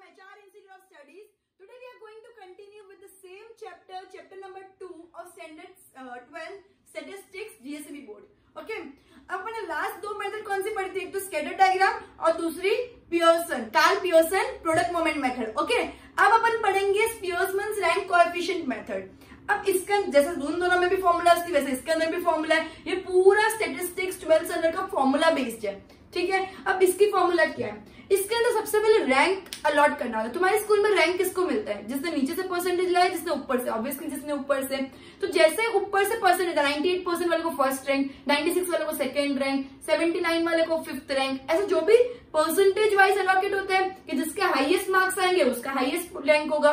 from HR Institute of Studies. Today we are going to continue with the same chapter number 2 of standard 12 statistics GSEB board. Okay, अब अपने last दो method कौन सी पढ़ी थी? एक तो स्कैटर डायग्राम और दूसरी Karl Pearson product moment method. Okay, अब अपन पढ़ेंगे पियर्समैन रैंक कोएफिशिएंट मेथड. अब इसका जैसे दोनों में भी फॉर्मूला थी वैसे इसके अंदर भी फॉर्मूला है. ये पूरा स्टैटिस्टिक्स 12 स्टैंडर्ड का फॉर्मूला बेस्ड है. ठीक है, अब इसकी फॉर्मूला क्या है? इसके अंदर सबसे पहले रैंक अलॉट करना होता है. तुम्हारे स्कूल में रैंक किसको मिलता है? जिसने नीचे से परसेंटेज लाया, जिसने ऊपर से. ऑब्वियसली जिसने ऊपर से. तो जैसे ऊपर से परसेंटेज 98% वाले को फर्स्ट रैंक, 96 वाले को सेकंड रैंक, 79 वाले को फिफ्थ रैंक, ऐसे जो भी परसेंटेज वाइज अलॉकेट होते हैं कि जिसके हाईएस्ट मार्क्स आएंगे उसका हाईएस्ट रैंक होगा.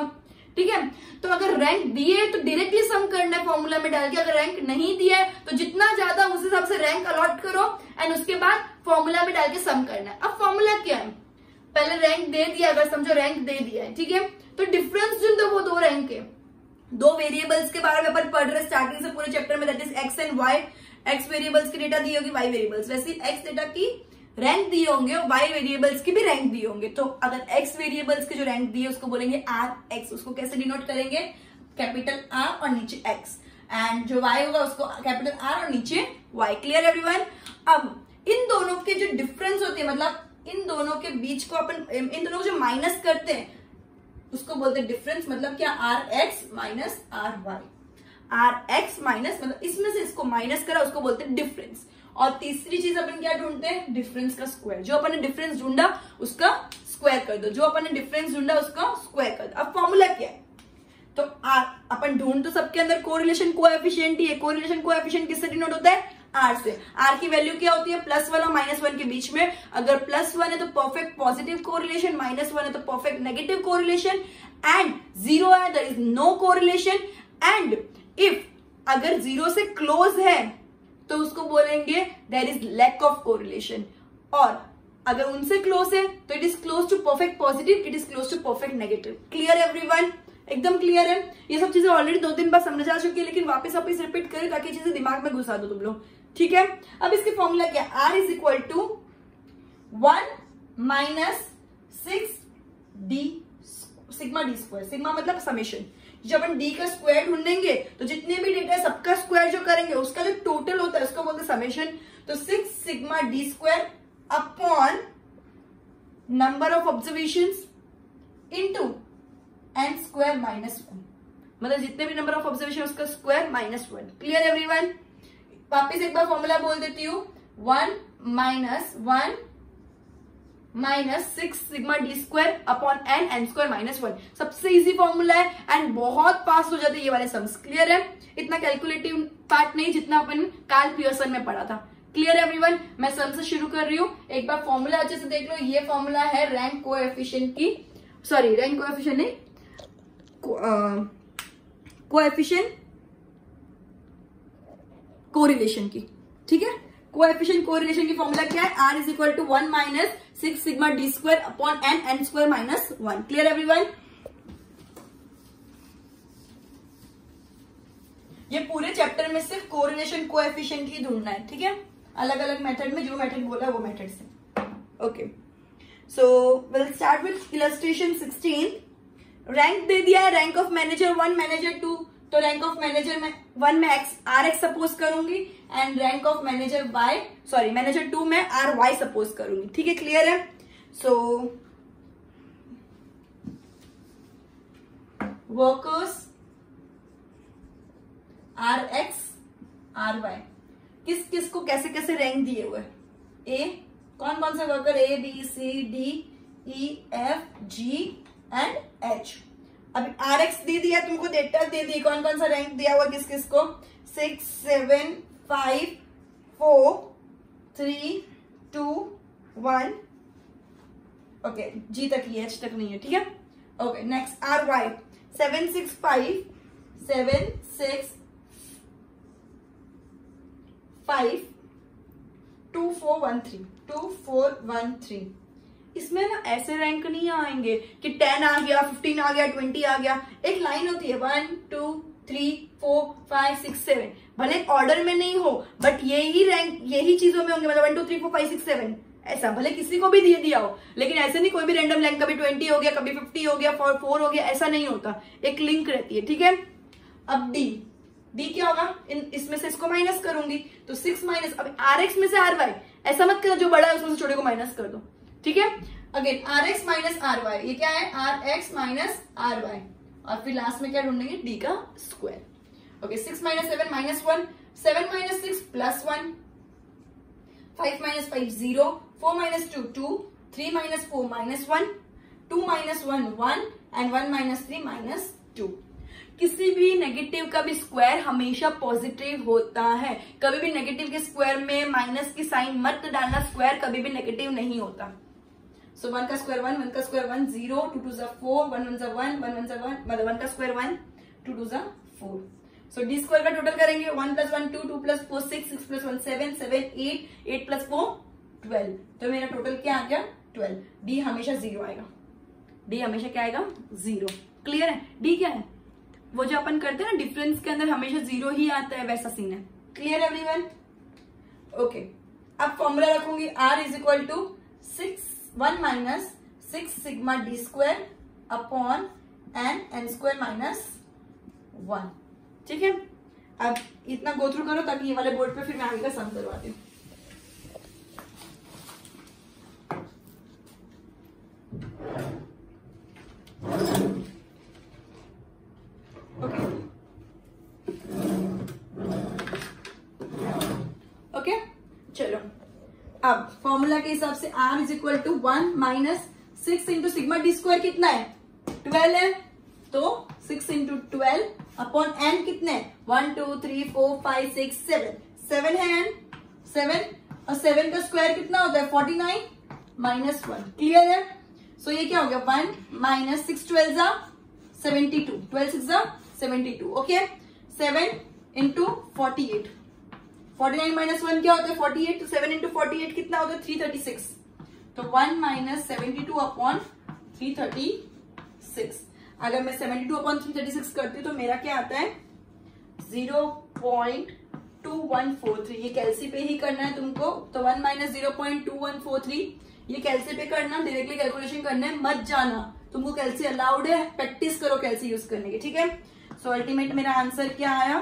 ठीक है, तो अगर रैंक दिए तो डायरेक्टली सम करना है फॉर्मूला में डाल के. अगर रैंक नहीं दिया है तो जितना ज्यादा उस हिसाब से रैंक अलॉट करो एंड उसके बाद फॉर्मूला में डाल के सम करना है. अब फॉर्मूला क्या है? पहले रैंक दे दिया, अगर समझो रैंक दे दिया है, ठीक है, तो डिफरेंस जो तो वो दो रैंक है. दो वेरिएबल्स के बारे में अपन पढ़ रहे स्टार्टिंग से पूरे चैप्टर में, that is X and Y. X variables की डेटा दी होगी, वाई वेरिएबल्स. वैसे एक्स डेटा की रैंक दिए होंगे और वाई वेरिएबल्स की भी रैंक दिए होंगे. तो अगर एक्स वेरिएबल्स के जो रैंक दिए उसको बोलेंगे आर एक्स. उसको कैसे डिनोट करेंगे? कैपिटल आर और नीचे एक्स. एंड जो वाई होगा उसको कैपिटल आर और नीचे वाई. Clear everyone? अब इन दोनों के जो डिफरेंस होती है, मतलब इन दोनों के बीच को अपन इन दोनों को जो माइनस करते हैं उसको बोलते हैं डिफरेंस. मतलब क्या? R X minus R Y. R X minus मतलब इसमें से इसको माइनस करा उसको बोलते हैं डिफरेंस. और तीसरी चीज अपन क्या ढूंढते हैं? डिफरेंस का स्क्वायर. जो अपन ने डिफरेंस ढूंढा उसका स्क्वायर कर दो. जो अपन ने डिफरेंस ढूंढा उसका स्क्वायर कर दो. अब फॉर्मूला क्या है? तो अपन ढूंढ तो सबके अंदर कोरिलेशन कोएफिशिएंट ही है. कोरिलेशन कोएफिशिएंट किससे डिनोट होता है? आर से. आर की वैल्यू क्या होती है? +1 और -1 के बीच में. अगर +1 है तो परफेक्ट पॉजिटिव कोरिलेशन, -1 है तो परफेक्ट नेगेटिव कोरिलेशन, एंड 0 है there is no correlation. And if अगर 0 से क्लोज है तो उसको बोलेंगे there is lack of correlation. और अगर उनसे क्लोज है तो it is close to perfect positive, it is close to perfect negative. Clear everyone? एकदम क्लियर है. ये सब चीजें ऑलरेडी 2-3 बार समझ आ चुकी है, लेकिन वापस रिपीट करें ताकि चीजें दिमाग में घुसा दो तुम लोग. ठीक है, अब इसकी फॉर्मूला क्या? R is equal to 1 - 6D sigma D square. Sigma मतलब समेशन. जब हम डी का स्क्वायर ढूंढेंगे तो जितने भी डेटा है सबका स्क्वायर जो करेंगे उसका जो टोटल होता है उसको बोलते हैं समेशन. तो 6 sigma D square upon number of observations into N square -1. मतलब जितने भी नंबर ऑफ ऑब्जर्वेशन उसका स्क्वायर -1. Clear everyone? वापिस एक बार फॉर्मूला बोल देती हूँ. 1 - 6 sigma D square upon N square -1. सबसे इजी फॉर्मूला है एंड बहुत फास्ट हो जाते हैं ये वाले सम्स. क्लियर है? इतना कैलकुलेटिव पार्ट नहीं जितना अपन कार्ल पियर्सन में पढ़ा था. Clear everyone? मैं सम से शुरू कर रही हूँ. एक बार फॉर्मूला अच्छे से देख लो. ये फॉर्मूला है रैंक कोएफिशिएंट की, सॉरी रैंक कोएफिशिएंट नहीं, कोएफिशिएंट कोरिलेशन की. ठीक है, कोएफिशिएंट कोरिलेशन की फॉर्मूला क्या है? R is equal to 1 - 6 sigma D square upon N square -1. Clear everyone? ये पूरे चैप्टर में सिर्फ कोरिलेशन कोएफिशिएंट ही ढूंढना है. ठीक है, अलग अलग मेथड में जो मेथड बोला वो मेथड से. Okay, so will start with illustration 16. Rank दे दिया है. Rank of manager 1, manager 2. तो रैंक ऑफ मैनेजर में 1 में आर एक्स सपोज करूंगी and rank of manager manager 2 में आर वाई सपोज करूंगी. ठीक है, क्लियर है? So workers R X R Y किस किस को कैसे कैसे रैंक दिए हुए? ए कौन कौन से worker? A B C D E F G and H. अब आर एक्स दे दिया तुमको, डेटा दे दी कौन कौन सा रैंक दिया हुआ किस किस को? 6 7 5 4 3 2 1. ओके, जी तक ही, H तक नहीं है. ठीक है, ओके. Next R Y 7 6 5 7 6 5 2 4 1 3 2 4 1 3. इसमें ना ऐसे रैंक नहीं आएंगे कि 10 आ गया, 15 आ गया, 20 आ गया. एक लाइन होती है 1 2 3 4 5 6 7. भले ऑर्डर में नहीं हो बट यही रैंक यही चीजों में होंगे. मतलब 1 2 3 4 5 6 7 ऐसा भले किसी को भी दे दिया हो, लेकिन ऐसे नहीं कोई भी रैंडम लेंथ कभी 20 हो गया, कभी 50 हो गया, 4 हो गया, ऐसा नहीं होता, एक लिंक रहती है, ठीक है। अब डी क्या होगा, इसमें से इसको माइनस करूंगी तो 6 माइनस, अब आर एक्स में से आर वाई, ऐसा मत करो जो बड़ा है उसमें से छोटे को माइनस कर दो, ठीक है। Again R X minus R Y, ये क्या है, R X minus R Y, और फिर लास्ट में क्या ढूंढेंगे, डी का square. Okay, 6 minus 7 minus 1, 7 minus 6 plus 1, 5 minus 5 0, 4 minus 2 2, 3 minus 4 minus 1, 2 minus 1 1, and 1 minus 3 minus 2। किसी भी नेगेटिव का भी स्क्वायर हमेशा पॉजिटिव होता है, कभी भी नेगेटिव के स्क्वायर में माइनस की साइन मत डालना, स्क्वायर कभी भी नेगेटिव नहीं होता। सो 1 का स्क्वायर 1, 1 का स्क्वायर 1 0, 2 2 जा 4, 1 1 जा 1, 1 1 जा 1, मतलब 1 का स्क्वायर 1, 2 2 जा 4। सो डी स्क्वायर का टोटल करेंगे, 1 प्लस 1 2, 2 प्लस 4 6, 6 प्लस 1 7, 7 8, 8 प्लस 4 12, तो मेरा टोटल क्या आ गया 12। डी हमेशा 0 आएगा, डी हमेशा क्या आएगा 0। क्लियर है, डी क्या है, वो जो अपन करते हैं ना डिफरेंस के अंदर हमेशा 0 ही आता है, वैसा सीन है। Clear everyone, okay. अब फॉर्मूला रखूंगी, r is equal to 1 minus 6 sigma D square upon N square minus 1, ठीक है। अब इतना गो थ्रू करो ताकि ये वाले बोर्ड पे फिर मैं आगे का सम करवाती हूँ। ओके, चलो अब फॉर्मूला के हिसाब से r is equal to 1 minus 6 into sigma D square कितना है 12 है, तो 6 इंटू 12 अपॉन एन कितने 1 2 3 4 5 6 7, 7 है एन 7, और 7 का स्क्वायर कितना होता है 49 माइनस 1। क्लियर है, सो ये क्या हो गया 1 माइनस 6 12 जा 72, 12 6 जा 72, ओके। 7 इंटू 48, 49 माइनस 1 क्या होता है 48, तो 7 इंटू 48 कितना होता है 336, तो 1 माइनस 72 अपॉन 336। अगर मैं 72 अपॉन 336 करती हूँ तो मेरा क्या आता है 0.2143। ये कैलसी पे ही करना है तुमको, तो 1 माइनस 0.2143 ये कैलसी पे करना, डायरेक्टली कैलकुलेशन करना है, मत जाना, तुमको कैलसी अलाउड है, प्रैक्टिस करो कैलसी यूज करने की, ठीक है। सो अल्टीमेट मेरा आंसर क्या आया,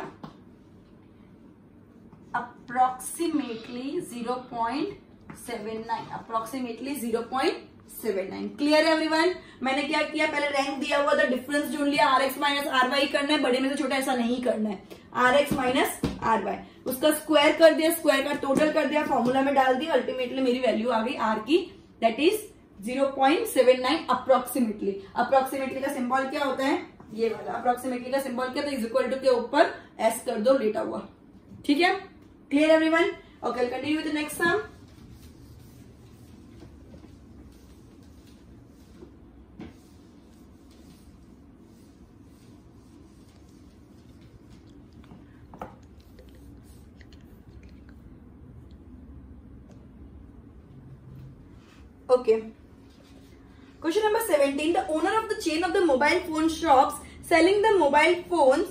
अप्रोक्सीमेटली 0.79, अप्रोक्सीमेटली 0.79। क्लियर है एवरीवन, मैंने क्या किया, पहले रैंक दिया हुआ था, डिफरेंस ढूंढ लिया, R X minus R Y करना है, बड़े में से छोटा ऐसा नहीं करना है, R X minus R Y, उसका स्क्वायर कर दिया, स्क्वायर का टोटल कर दिया, फॉर्मूला में डाल दिया, अल्टीमेटली मेरी वैल्यू आ गई आर की, दैट इज 0.79 अप्रोक्सीमेटली। अप्रोक्सीमेटली का सिंबल क्या होता है, ये वाला अप्रोक्सीमेटली का सिंबल क्या, तो इज इक्वल टू के ऊपर एस कर दो लेटा हुआ, ठीक है। Clear everyone, okay, continue with the next sum. Okay. Question number 17. The owner of the chain of the mobile phone shops selling the mobile phones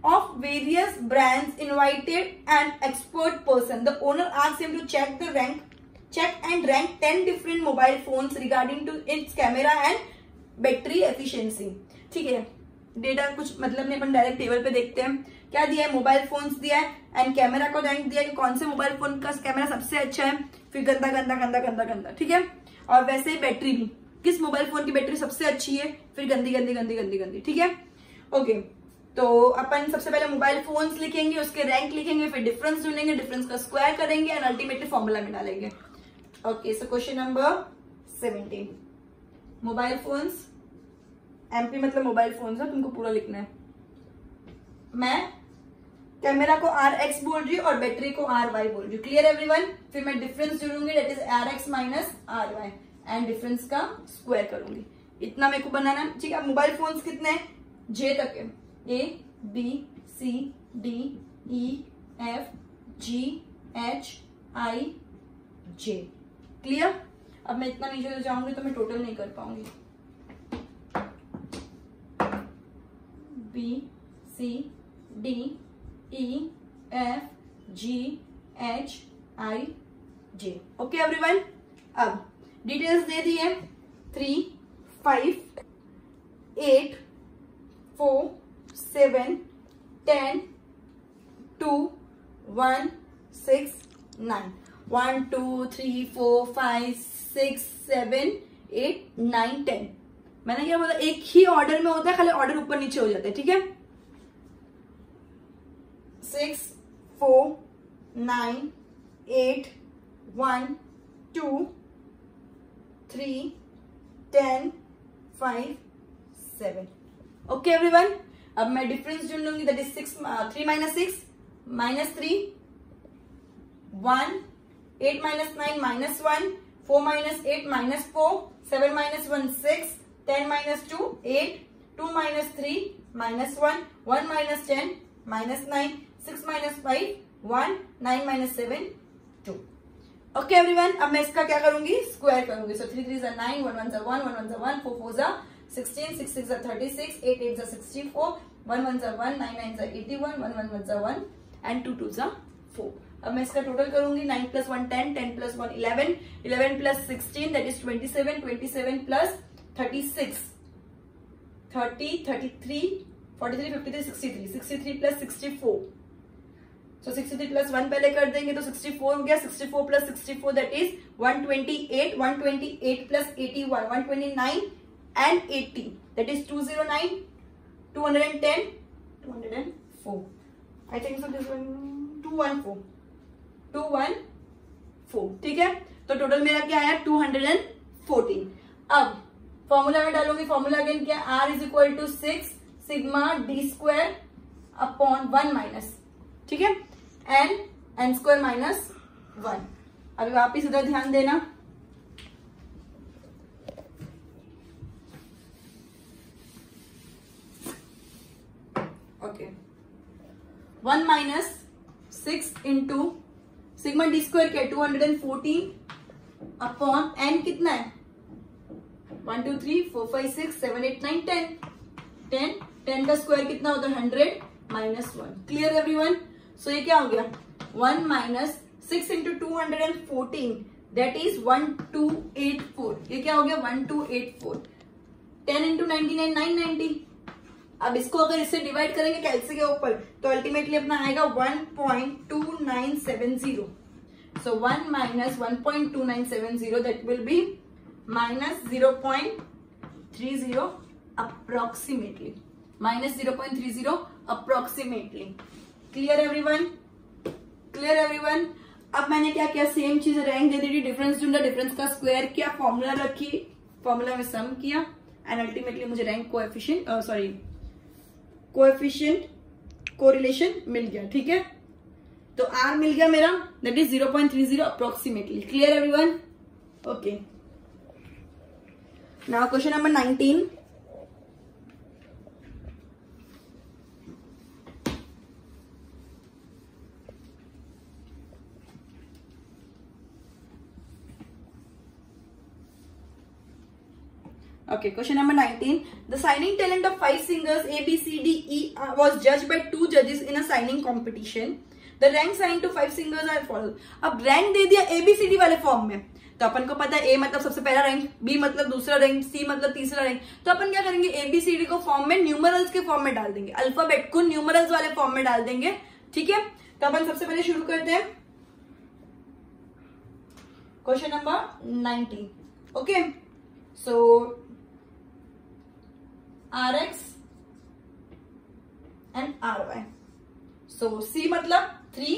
of various brands invited an expert person. The owner asked him to check and rank 10 different mobile phones regarding to its camera and battery efficiency. ठीक है, data कुछ मतलब नहीं, अपन direct table पे देखते हैं क्या दिया है, मोबाइल फोन्स दिया है एंड कैमरा को रैंक दिया है कि कौन से मोबाइल फोन का कैमरा सबसे अच्छा है, फिर गंदा गंदा गंदा गंदा गंदा, ठीक है। और वैसे ही बैटरी भी, किस मोबाइल फोन की बैटरी सबसे अच्छी है, फिर गंदी गंदी गंदी गंदी गंदी, ठीक है। ओके, तो अपन सबसे पहले मोबाइल फोन्स लिखेंगे, उसके रैंक लिखेंगे, फिर डिफरेंस ढूंढेंगे, डिफरेंस का स्क्वायर करेंगे एंड अल्टीमेटली फॉर्मूला में डालेंगे। Okay, so question number 17, mobile phones, MP मतलब मोबाइल फोन्स है, तुमको पूरा लिखना है। मैं कैमरा को आर एक्स बोल रही हूँ और बैटरी को आर वाई बोल रही हूँ। क्लियर एवरीवन, फिर मैं डिफरेंस जोड़ूंगी, that is R X minus R Y and difference का स्क्वायर करूंगी, इतना मेरे को बनाना है, ठीक है। मोबाइल फोन्स कितने हैं, जे तक है, A B C D E F G H I J. Clear, अब मैं इतना नीचे जाऊंगी तो मैं टोटल नहीं कर पाऊंगी, B C D E F G H I J. Okay everyone, अब डिटेल्स दे दी है 3, 5, 8, 4, 7, 10, 2, 1, 6, 9. 1, 2, 3, 4, 5, 6, 7, 8, 9, 10. मैंने क्या बोला, एक ही ऑर्डर में होता है, खाली ऑर्डर ऊपर नीचे हो जाते हैं, ठीक है। 6, 4, 9, 8, 1, 2, 3, 10, 5, 7. ओके एवरीवन, अब मैं डिफरेंस ढूंढ लूंगी, that is 3 minus 6 -3, 1, 8 minus 9 -1, 4 minus 8 -4, 7 minus 1 6, 10 minus 2 8, 2 minus 3 -1, 1 minus 10 -9, 6 minus 5 1, 9 minus 7 2. Okay everyone, अब मैं इसका क्या करूंगी, स्क्वायर करूंगी। सो 3 3 9, 1 1 1, 1 1 1, 4 4 16, 6 6 36, 8 8 64, 1 1 1, 9 9 81, 1 1 1 and 2 2 4. अब मैं इसका टोटल करूंगी, 9 plus 1 10, 10 plus 1 11, 11 plus 16 that is 27, 27 plus 36, 30, 33, 43, 53, 63, 63 plus 64. So 63 plus 1 पहले कर देंगे तो 64 हो गया, 64 plus 64 that is 128, 128 plus 81, 129 and 80 that is 209, 210, 204. I think so this one 214, 214, ठीक है। तो टोटल मेरा क्या आया, 214। अब फॉर्मूला में डालूंगी, फॉर्मूला अगेन क्या, R is equal to 6 sigma D square upon 1 minus, ठीक है, एन स्क्वायर माइनस 1। अभी वापिस इधर ध्यान देना, okay, 1 minus 6 into sigma D square क्या, 214 अपॉन एन कितना है, 1 2 3 4 5 6 7 8 9 10, 10 का स्क्वायर कितना होता है, 100 माइनस 1। Clear everyone. सो ये क्या हो गया, 1 माइनस 6 इंटू 214 दैट इज 1284। ये क्या हो गया, 1284। 10 इंटू 99 990। अब इसको अगर इससे डिवाइड करेंगे कैलसी के ऊपर तो अल्टीमेटली अपना आएगा 1.2970। सो 1 minus 1.2970 that will be minus 0.30 approximately, minus 0.30 approximately. Clear everyone, clear everyone. अब मैंने क्या किया, सेम चीज रैंक दे दी, डिफरेंस ढूंढा, डिफरेंस का स्क्वायर किया, फॉर्मूला रखी, फॉर्मूला में सम किया एंड अल्टीमेटली मुझे रैंक कोएफिशिएंट कोरिलेशन मिल गया, ठीक है। तो R मिल गया मेरा, that is 0.30 approximately. Clear everyone, okay. Now question number 19। Okay, question number 19. The signing talent of 5 singers A, B, C, D, E was judged by 2 judges in a signing competition. The rank assigned to 5 singers are followed. अब rank दे दिया A, B, C, D वाले form में, तो अपन को पता है A मतलब सबसे पहला रैंक, B मतलब दूसरा रैंक, C मतलब तीसरा रैंक। तो अपन क्या करेंगे, A, B, C, D को फॉर्म में न्यूमरल्स के फॉर्म में डाल देंगे, अल्फाबेट को न्यूमरल्स वाले फॉर्म में डाल देंगे, ठीक है। तो अपन सबसे पहले शुरू करते हैं question number 19। Okay, so RX and RY. So C मतलब 3,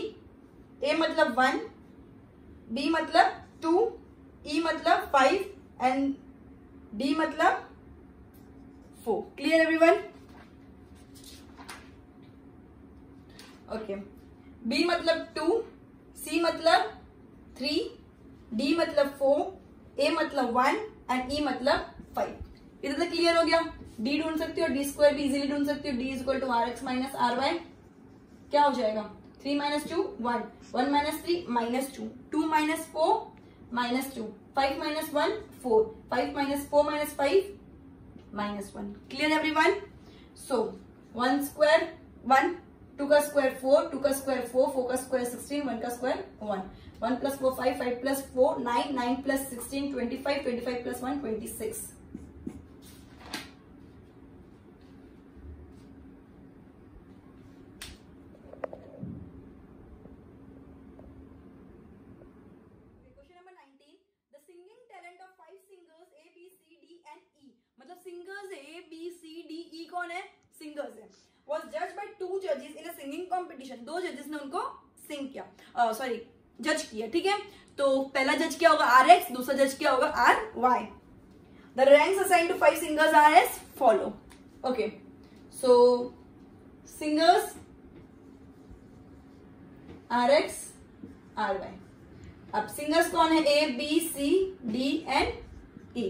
A मतलब 1, B मतलब 2, E मतलब 5 and D मतलब 4. Clear everyone? Okay. B मतलब 2, C मतलब 3, D मतलब 4, A मतलब 1 and E मतलब 5. इधर तक क्लियर हो गया। D ढूंढ सकती हो, D स्क्वायर भी इजीली ढूंढ सकती हो, D is equal to RX minus RY। क्या हो जाएगा, 3 minus 2 1, 1 minus 3 minus 2, 2 minus 4 minus 2, 5 minus 1 4, 5 minus 4 minus 5 minus 1। Clear everyone. So 1 square 1, 2 का स्क्वायर 4, 2 का स्क्वायर 4, 4 का स्क्वायर 16, 1 का square 1। 1 + 4 5, 5 + 4 9, 9 + 16 25, 25 + 1 26. Question number 19, the singing talent of 5 singers A B C D and E, मतलब singers A B C D E कौन है? Singers है. Was judged by 2 judges in a singing competition. 2 जजेस ने उनको सिंग किया, सॉरी जज किया. ठीक है, तो पहला जज क्या होगा? RX, दूसरा जज क्या होगा? RY. The ranks assigned to 5 singers are as follow. Okay, so singers RX RY. अब सिंगर्स कौन है? A B C D and E.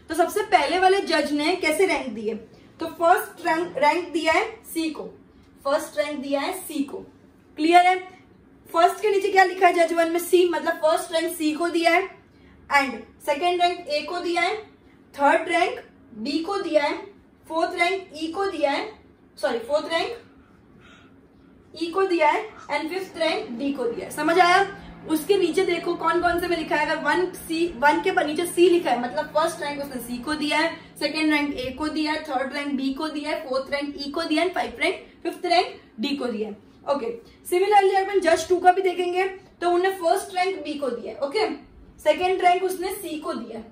तो सबसे पहले वाले जज ने कैसे रैंक दिए? तो फर्स्ट रैंक दिया है सी को, फर्स्ट रैंक दिया है सी को. क्लियर है? फर्स्ट के नीचे क्या लिखा है जज वन में? सी, मतलब फर्स्ट रैंक सी को दिया है, एंड सेकेंड रैंक ए को दिया है, थर्ड रैंक बी को दिया है, फोर्थ रैंक ई को दिया है, सॉरी फोर्थ रैंक ई को दिया है, एंड फिफ्थ रैंक डी को दिया है. समझ आया? उसके नीचे देखो कौन कौन से में लिखा है. अगर 1 के नीचे सी लिखा है मतलब फर्स्ट रैंक उसने सी को दिया है, सेकेंड रैंक ए को दिया है, थर्ड रैंक बी को दिया है, फोर्थ रैंक ई को दिया है, फिफ्थ रैंक डी को दिया है. ओके, सिमिलरली अपन जज 2 का भी देखेंगे तो उन्हें फर्स्ट रैंक बी को दिया है. ओके, सेकेंड रैंक उसने सी को दिया है,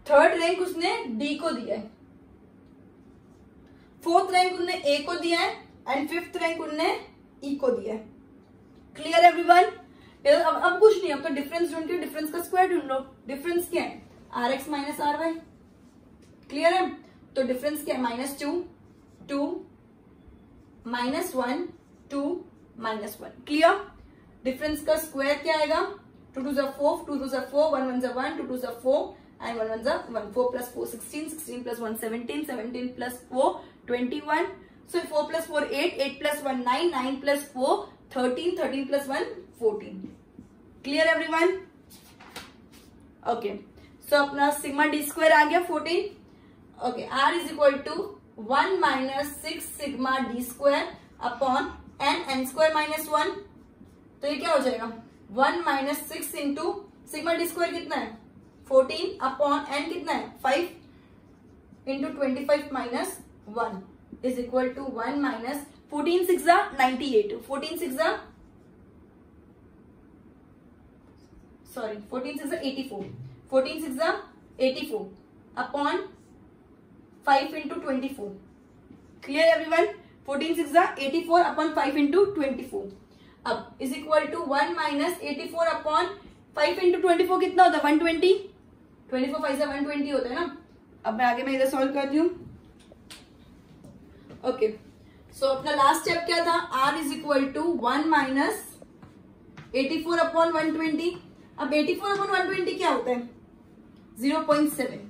थर्ड रैंक उसने डी को दिया है, फोर्थ रैंक उसने ए को दिया है, एंड फिफ्थ रैंक उन्होंने ई को दिया है. Clear everyone? अब कुछ नहीं, अब तो डिफरेंस ढूंढ के डिफरेंस का स्क्वायर ढूंढ लो. डिफरेंस क्या है? RX - RY. क्लियर है? तो डिफरेंस क्या है? -2 2 -1 2 -1. क्लियर? डिफरेंस का स्क्वायर क्या आएगा? 2 2 = 4, 2 2 = 4, 1 1 = 1, 2 2 = 4 and 1 1 = 1. 4 + 4 16, 16 + 1 17, 17 + 4 21. So 4 + 4 8, 8 + 1 9, 9 + 4 13, 13 + 1 14. Clear everyone? Okay, सो अपना सिग्मा डी स्क्वायर आ गया 14. Okay, R = 1 - 6 sigma D square upon n square -1. तो ये क्या हो जाएगा? 1 - 6 इंटू सिग्मा डी स्क्वायर कितना है? 14 अपॉन n कितना है? 5 into 25 - 1 is equal to 1 - 14 6 = 98. 14 6 = 84. 14 6 = 84 upon 5 into 24. Clear everyone? 14 6 = 84 upon 5 into 24. अब is equal to 1 - 84 upon 5 into 24 कितना होता है? 120. 24 5 = 120 होता है ना. अब मैं इधर सॉल्व कर दी हूं. ओके, सो अपना लास्ट स्टेप क्या था? R = 1 - 84 upon 120. अब 84 अपॉन 120 क्या होता है? 0.7.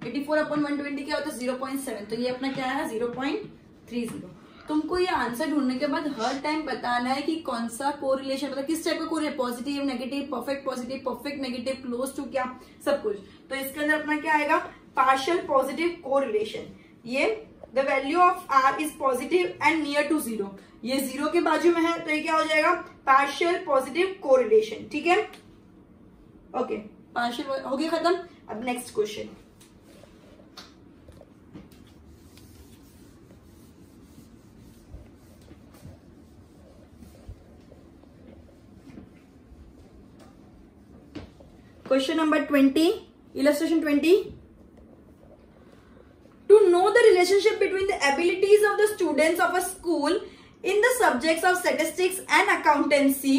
84 अपॉन 120 क्या होता है? 0.7. तो ये अपना क्या है? 0.30. तुमको ये आंसर ढूंढने के बाद हर टाइम बताना है कि कौन सा कोरिलेशन, मतलब किस टाइप का correlation, positive negative, perfect positive, perfect negative, close to क्या, सब कुछ. तो इसके अंदर अपना क्या आएगा? Partial positive correlation. ये the value of R is positive and near to 0. ये 0 के बाजू में है तो ये क्या हो जाएगा? Partial positive correlation. ठीक है? ओके, पार्शियल हो गया खत्म. अब next question. Question number 20, illustration 20. To know the relationship between the abilities of the students of a school in the subjects of statistics and accountancy,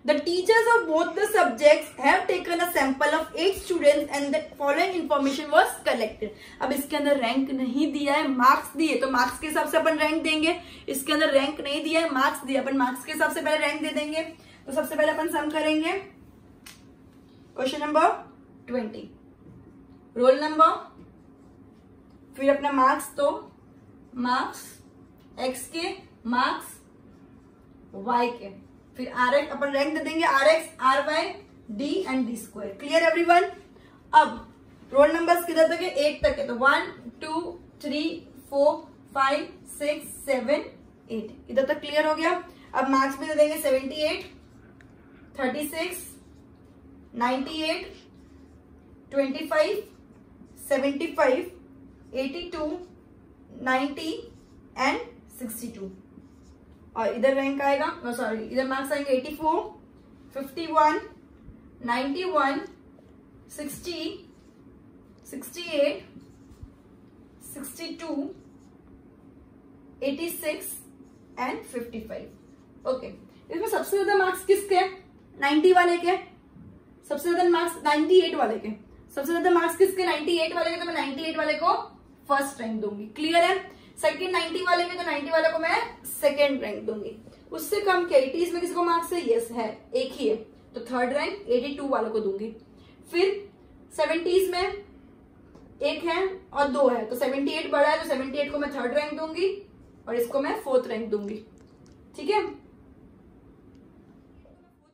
the teachers of both the subjects have taken a sample of 8 students and the following information was collected. अब इसके अंदर rank नहीं दिया है, marks दिए, तो marks के हिसाब से अपन रैंक देंगे. इसके अंदर रैंक नहीं दिया है, मार्क्स दिए, अपन मार्क्स के हिसाब से पहले रैंक दे देंगे. तो सबसे पहले अपन सम करेंगे. क्वेश्चन नंबर 20, रोल नंबर, फिर अपना मार्क्स, तो मार्क्स एक्स के, मार्क्स वाई के, फिर आर एक्स, अपन रैंक दे देंगे RX RY D and D square. Clear everyone? अब रोल नंबर्स किधर तक है? 8 तक है. तो 1 2 3 4 5 6 7 8 इधर तक क्लियर हो गया. अब मार्क्स भी दे देंगे 78 36 98, 25, 75, 82, 90 एंड 62। और इधर रैंक आएगा, सॉरी इधर मार्क्स आएंगे 84, 51, 91, 60, 68, 62, 86 एंड 55। ओके, इसमें सबसे ज्यादा मार्क्स किसके? 90 वाले के। सबसे ज्यादा मार्क्स 98 वाले के। सबसे ज्यादा मार्क्स किसके? 98 वाले के। तो मैं 98 वाले को फर्स्ट रैंक दूंगी। क्लियर है? सेकंड 90 वाले के, तो 90 वाले को मैं सेकंड रैंक दूंगी। उससे कम के 80s में किसी को मार्क्स है? यस है, एक ही है, तो थर्ड रैंक 82 वालों को दूंगी। फिर 70s में एक है और दो है, तो 78 बड़ा है, तो 78 को मैं थर्ड रैंक दूंगी और इसको मैं फोर्थ रैंक दूंगी। ठीक है, फोर्थ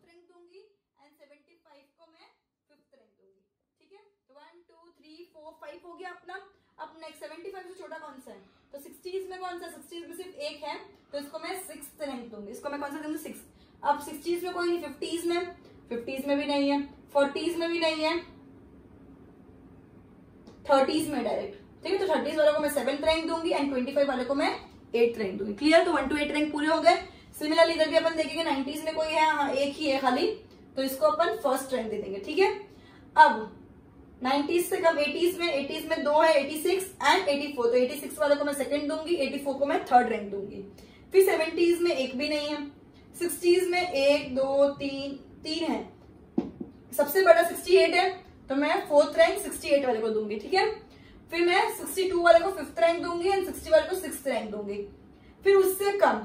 रैंक दूंगी एंड 75 को मैं फिफ्थ रैंक दूंगी। ठीक है, तो 1 2 3 4 5 हो गया अपना। अब नेक्स्ट 75 से छोटा कौन सा है? तो 60s में कौन सा? 60s में सिर्फ एक है, तो इसको मैं सिक्स्थ रैंक दूंगी। इसको मैं कौन सा दूंगी? 6। अब 60s में कोई नहीं, 50s में भी नहीं है, 40s में भी नहीं है, 30s में डायरेक्ट। ठीक है, तो 30s वाले को मैं 7th रैंक दूंगी एंड 25 वाले को मैं 8th रैंक दूंगी। क्लियर? तो 1 to 8 रैंक पूरे हो गए। सिमिलरली इधर भी अपन देखेंगे 90s में कोई है, हाँ एक ही है खाली, तो इसको अपन फर्स्ट रैंक दे देंगे। ठीक है, अब 90s से कम 80s में दो है, 86 एंड 84, तो 86 वाले को मैं सेकंड दूंगी, 84 को मैं थर्ड रैंक दूंगी। फिर 70s में एक भी नहीं है, 60s में 1 2 3 है, सबसे बड़ा 68 है, तो मैं फोर्थ रैंक 68 वाले को दूंगी। ठीक है, फिर मैं 62 वाले को फिफ्थ रैंक दूंगी एंड 60 वाले को सिक्स्थ रैंक दूंगी। फिर उससे कम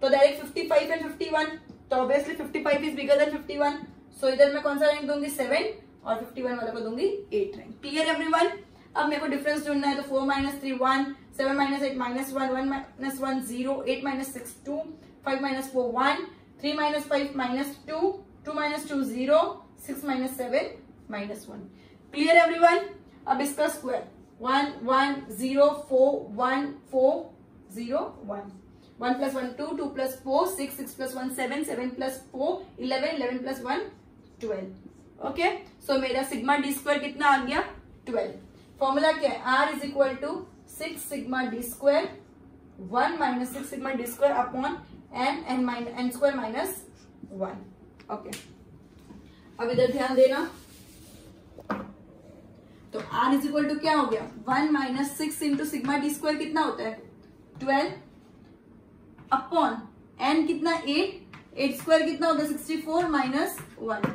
तो डायरेक्ट 55 एंड 51, तो ऑब्वियसली 55 इज बिगर देन 51, सो इधर मैं कौन सा रैंक दूंगी? 7, और 51 वाले को दूंगी 8 रैंक। Clear everyone? अब मेरे को डिफरेंस ढूंढना है, तो 4 - 3 1, 7 - 8 -1, 1 - 1 0, 8 - 6 2, 5 - 4 1, 3 - 5 - 2, 2 - 2 0, 6 - 7 -1। Clear everyone? अब इसका स्क्वायर 1 1 0 4 1 4 0 1, 1 + 1 2, 2 + 4 6, 6 + 1 7, 7 + 4 11, 11 + 1 12। ओके, सो मेरा सिग्मा डी स्क्वायर कितना आ गया? 12। फॉर्मूला क्या है? R = 6 sigma D square 1 - 6 sigma D square upon n square minus 1। Okay, अब इधर ध्यान देना, तो R = क्या हो गया? 1 - 6 इंटू सिग्मा डी स्क्वायर कितना होता है? 12 अपॉन n कितना? 8 स्क्वायर कितना होता है? 64 माइनस 1।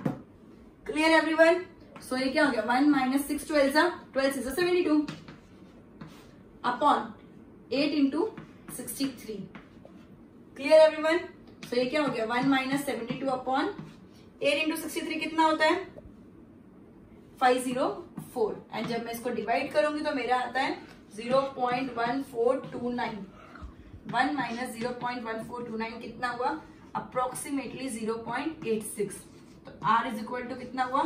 Clear everyone? सो ये क्या हो गया? 1 - 6 12 6 72 upon 8 into 63। Clear everyone? So ये क्या हो गया? 1 - 72 अपॉन 8 इंटू 63 कितना होता है? 504। एंड जब मैं इसको डिवाइड करूंगी तो मेरा आता है 0.1429। 1 - 0.1429 कितना हुआ? अप्रोक्सीमेटली 0.86। तो R = कितना हुआ?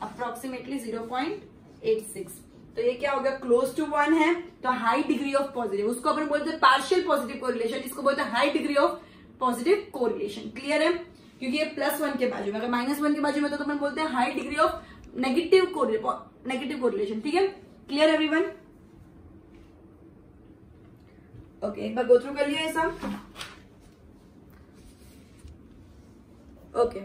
अप्रोक्सीमेटली 0.86। तो ये क्या हो गया? क्लोज टू 1 है, तो हाई डिग्री ऑफ पॉजिटिव, उसको अपन बोलते हैं पार्शियल पॉजिटिव कोरिलेशन, इसको बोलते हैं high degree of positive correlation. Clear है? क्योंकि ये +1 के बाजू में, अगर -1 के बाजू में तो अपन बोलते हैं high degree of negative correlation. ठीक है, क्लियर एवरीवन? ओके, एक बार गो थ्रू कर लिया ये सब। ओके